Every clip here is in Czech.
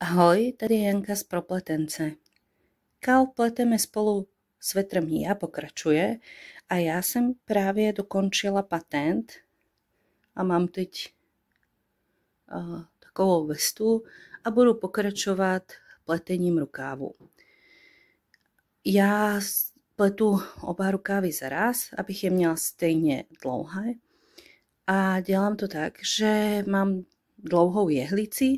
Ahoj, tady je Janka z Propletence. Kál pleteme spolu svetrem Mia pokračuje a já jsem právě dokončila patent a mám teď takovou vestu a budu pokračovat pletením rukávu. Já pletu oba rukávy zaraz, abych je měla stejně dlouhé a dělám to tak, že mám dlouhou jehlici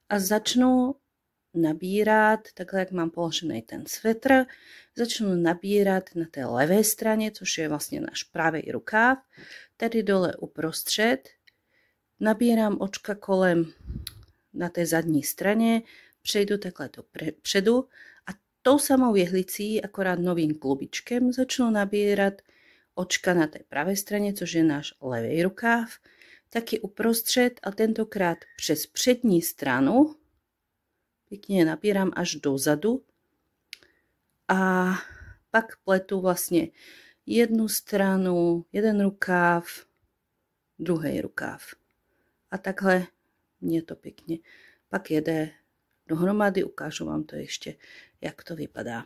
a začnu nabírat, takhle jak mám položený ten svetr, začnu nabírat na té levé straně, což je vlastně náš pravý rukáv, tady dole uprostřed, nabírám očka kolem na té zadní straně, přejdu takhle dopředu a tou samou jehlicí, akorát novým klubičkem, začnu nabírat očka na té pravé straně, což je náš levý rukáv, taky uprostřed a tentokrát přes přední stranu, pěkně nabírám až dozadu a pak pletu vlastně jednu stranu, jeden rukáv, druhý rukáv. A takhle mě to pěkně pak jede dohromady, ukážu vám to ještě, jak to vypadá.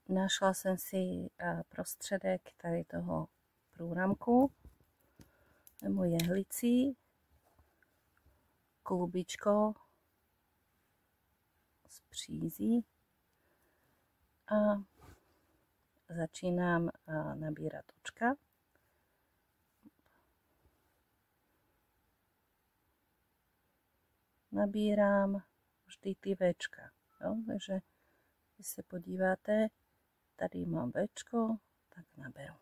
Našla jsem si prostředek tady toho průramku, nebo jehlicí, klubičko z přízí a začínám nabírat očka. Nabírám vždy ty Včka, jo? Takže když se podíváte, tady mám Včko, tak naberu.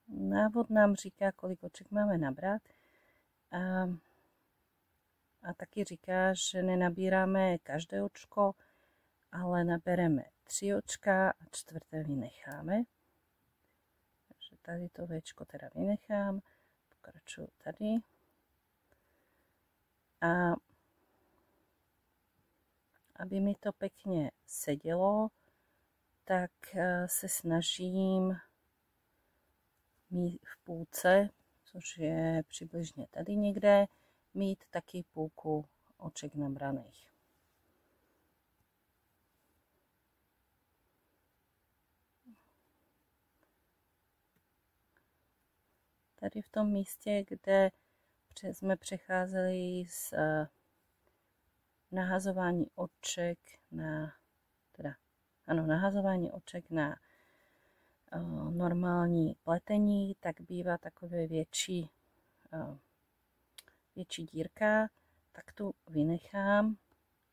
Návod nám říká, kolik oček máme nabrat a taky říká, že nenabíráme každé očko, ale nabereme 3 očka a 4. vynecháme. Takže tady to Včko teda vynechám, pokračuju tady. A aby mi to pěkně sedělo, tak se snažím mít v půlce, což je přibližně tady někde, mít taky půlku oček nabraných. Tady v tom místě, kde jsme přecházeli z nahazování oček na, nahazování oček na normální pletení, tak bývá takové větší dírka, tak tu vynechám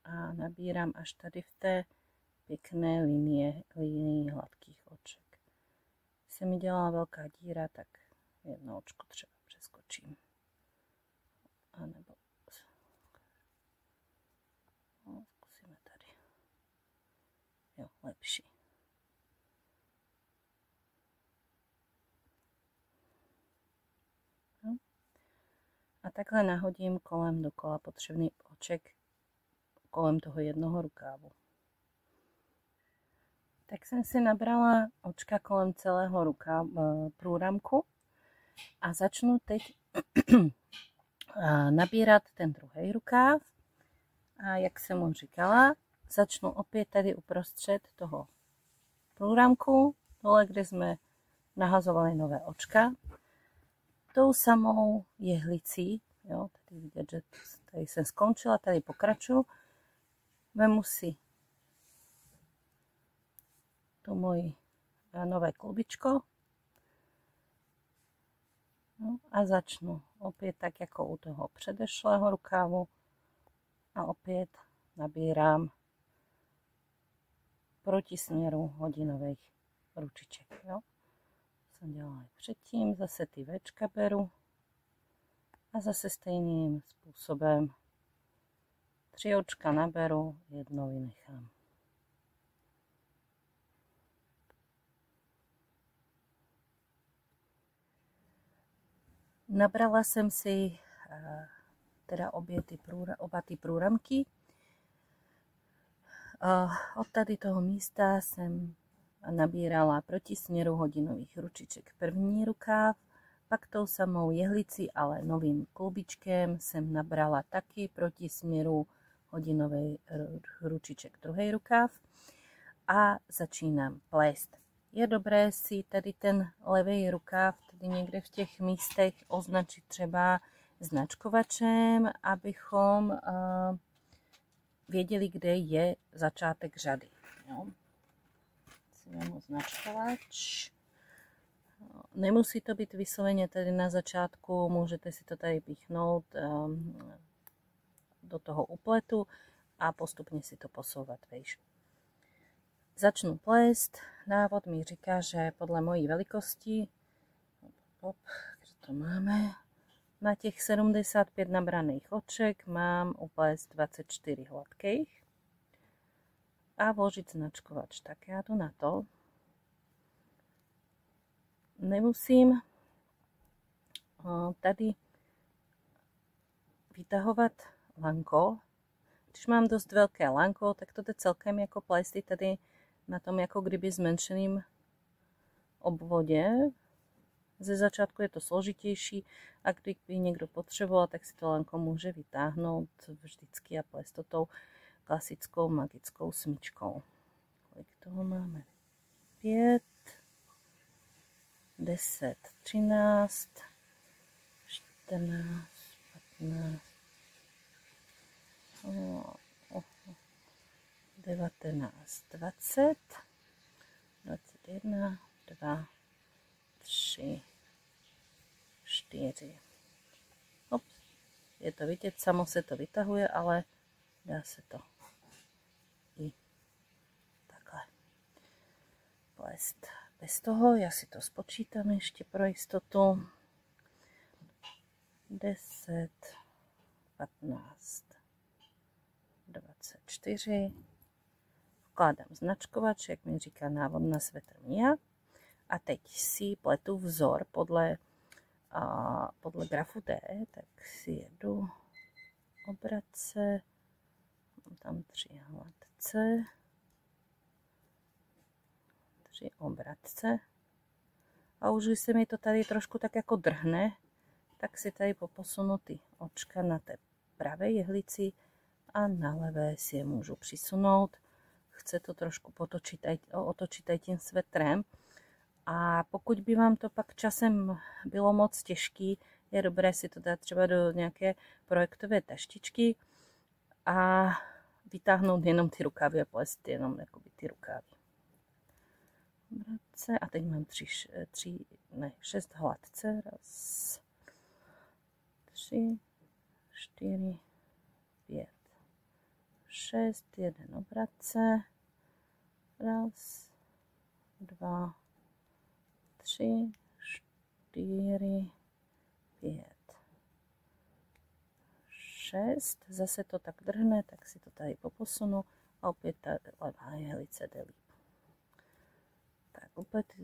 a nabírám až tady v té pěkné linii hladkých oček. Když se mi dělala velká díra, tak jedno očko třeba přeskočím. A nebo zkusíme tady. Jo, lepší. A takhle nahodím kolem dokola potřebný oček kolem toho jednoho rukávu. Tak jsem si nabrala očka kolem celého průramku a začnu teď nabírat ten druhý rukáv. A jak jsem mu říkala, začnu opět tady uprostřed toho průramku, dole, kde jsme nahazovali nové očka, tou samou jehlicí, jo, tady vidět, že tady jsem skončila, tady pokračuju, vemu si to moje nové klubičko, no, a začnu opět tak jako u toho předešlého rukávu a opět nabírám proti směru hodinových ručiček. Jo. Jsem dělala předtím, zase ty Včka beru a zase stejným způsobem 3 očka naberu, 1 vynechám. Nabrala jsem si teda oba ty průramky. Od tady toho místa jsem nabírala proti směru hodinových ručiček první rukáv, Pak tou samou jehlici, ale novým klubičkem jsem nabrala taky proti směru hodinovej ručiček druhý rukáv a začínám plést. Je dobré si tady ten levý rukáv tady někde v těch místech označit třeba značkovačem, abychom věděli, kde je začátek řady. Jo. Si vemu značkovač. Nemusí to být vysloveně tady na začátku, můžete si to tady píchnout do toho upletu a postupně si to posouvat vejš. Začnu plést. Návod mi říká, že podle mojí velikosti, kde to máme, na těch 75 nabraných oček mám uplést 24 hladkých a vložit značkovač. Tak já jdu na to. Nemusím tady vytahovat lanko. Když mám dost velké lanko, tak to jde celkem jako plésty tady na tom jako kdyby zmenšeným obvodě. Ze začátku je to složitější a kdyby někdo potřeboval, tak si to lanko může vytáhnout vždycky a plést to tou klasickou magickou smyčkou. Kolik toho máme? 5, 10, 13, 14, 15, 19, 20, 21, 2, 3, 4. Ops, je to vidět, samo se to vytahuje, ale dá se to i takhle plést. Bez toho, já si to spočítám ještě pro jistotu. 10, 15, 24. Vkládám značkovač, jak mi říká návod na svetr Mia. A teď si pletu vzor podle grafu D, tak si jedu obratce, mám tam 3 hladce, 3 obratce a už když se mi to tady trošku tak jako drhne, tak si tady poposunu ty očka na té pravé jehlici a na levé si je můžu přisunout. Chce to trošku otočit tím svetrem. A pokud by vám to pak časem bylo moc těžký, je dobré si to dát třeba do nějaké projektové taštičky a vytáhnout jenom ty rukávy a plést jenom jakoby ty rukávy. A teď mám 6 hladce. 3, 4, 5, 6, 1 obratce. 1, 2, 3, 4, 5, 6. Zase to tak drhne, tak si to tady poposunu a opět ta levá jehlice jde líp. Tak opět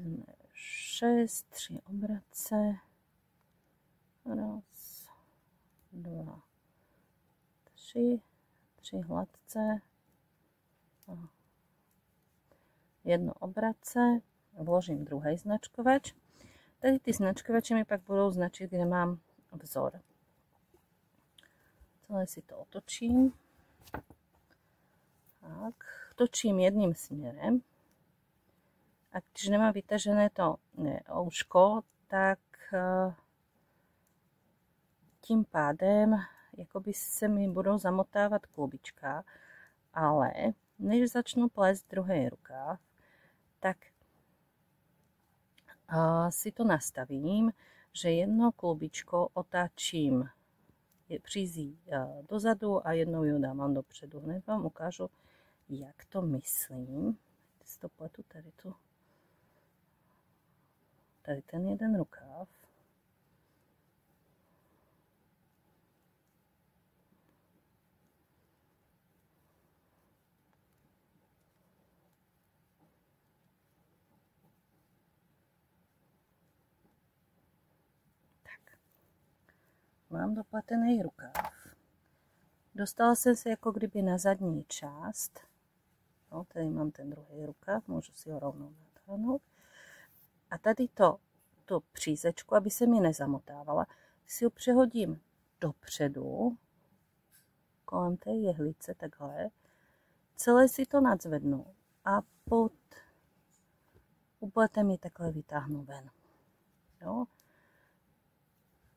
6, 3 obratce. 1, 2, 3, 3 hladce. 1 obratce. Vložím druhý značkovač. Tady ty značkovače mi pak budou značit, kde mám vzor. Celé si to otočím. Tak, točím jedním směrem. A když nemám vytažené to ouško, tak tím pádem jakoby se mi budou zamotávat klubička, ale než začnu plést druhý rukáv, tak si to nastavím, že jedno klubičko otáčím přízí dozadu a jednou ji dávám dopředu. Hned vám ukážu, jak to myslím. Si to pletu tady ten jeden rukáv. Mám dopletený rukáv. Dostala jsem se jako kdyby na zadní část. No, tady mám ten druhý rukáv, můžu si ho rovnou natáhnout. A tady to tuto přízečku, aby se mi nezamotávala, si ho přehodím dopředu, kolem té jehlice, takhle. Celé si to nadzvednu a pod úpletem ji takhle vytáhnu ven. Jo.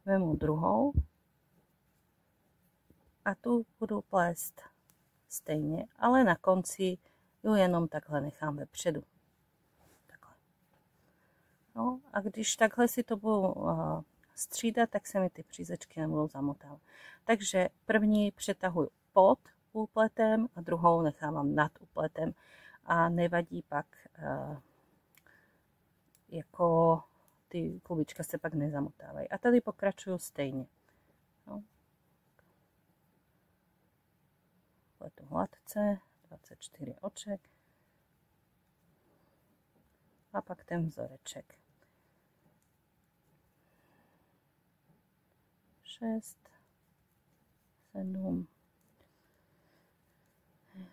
Vemu druhou a tu budu plést stejně, ale na konci ju jenom takhle nechám vepředu. Takhle. No a když takhle si to budu střídat, tak se mi ty přízečky nebudou zamotávat. Takže první přetahuji pod úpletem a druhou nechávám nad úpletem a nevadí pak, jako ty klubička se pak nezamotávají. A tady pokračuju stejně. No. Pletu hladce, 24 oček a pak ten vzoreček. 6, 7, 10.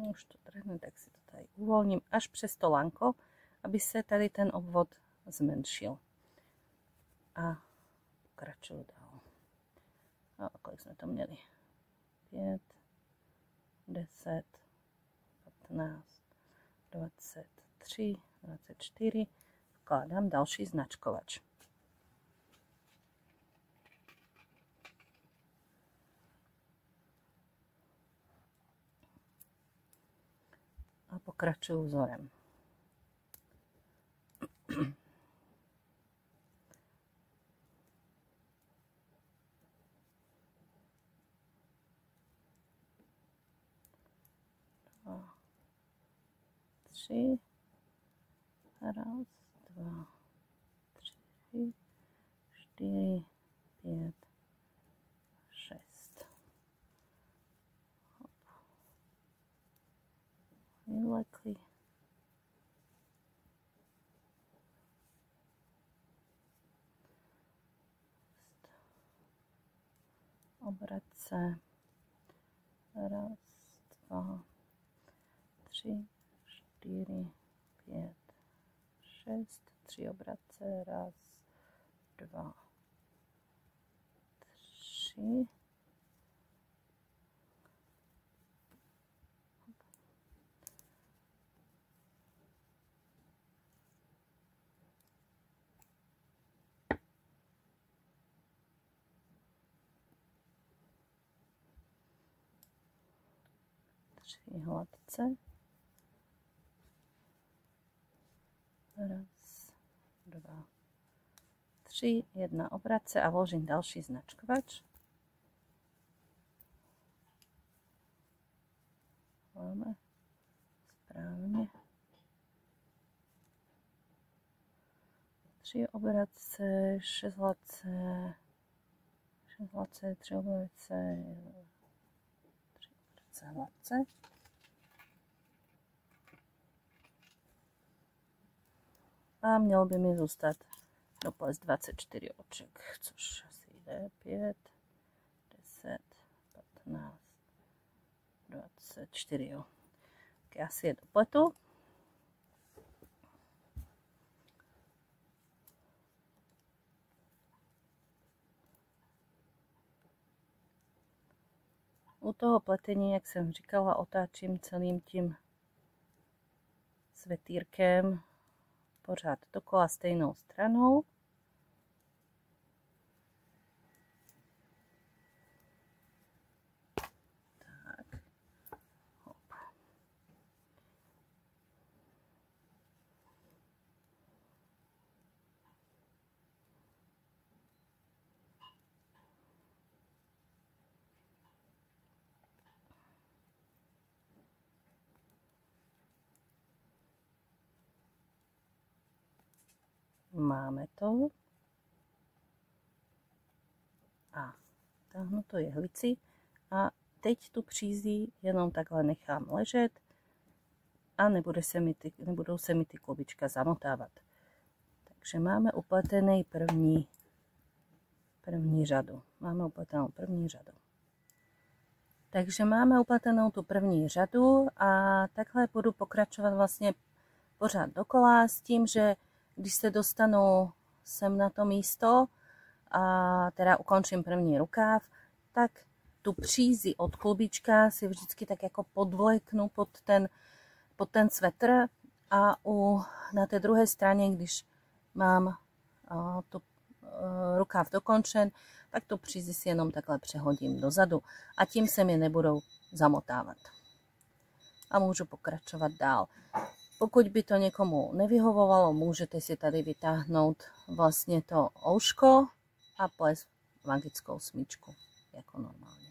Už to trhne, tak si to tady uvolním až přes to lanko, aby se tady ten obvod zmenšil. A pokračuju dál. A kolik jsme to měli? 5, 10, 15, 23, 24. Vkládám další značkovač. A pokračuju vzorem. Tři. Raz, dva, tři, 4, 5, 6. Vylekli. Obrace. Raz, dva, 3, 4, 5, 6. 3 obrace. Raz, dva, 3. Hladce. Raz, dva, 3, 1 obrace a vložím další značkovač. Máme správně. 3 obrace, 6 hladce, 6 hladce, 3 obrace, 3 obrace hladce. A mělo by mi zůstat doplést 24 oček, což asi jde. 5, 10, 15, 24, jo. Tak já si je dopletu. U toho pletení, jak jsem říkala, otáčím celým tím svetýrkem pořád dokola stejnou stranou. Tak. Hop. Máme to. A táhnu to jehlici a teď tu přízí jenom takhle nechám ležet a nebudou se mi ty klobička zamotávat. Takže máme upletený první řadu. Máme upletenou první řadu. Takže máme upletenou tu první řadu a takhle budu pokračovat vlastně pořád dokola s tím, že když se dostanu sem na to místo a teda ukončím první rukáv, tak tu přízi od klubička si vždycky tak jako podvleknu pod ten svetr a na té druhé straně, když mám tu rukáv dokončen, tak tu přízi si jenom takhle přehodím dozadu a tím se mi nebudou zamotávat. A můžu pokračovat dál. Pokud by to někomu nevyhovovalo, můžete si tady vytáhnout vlastně to ouško a plést magickou smyčku jako normálně.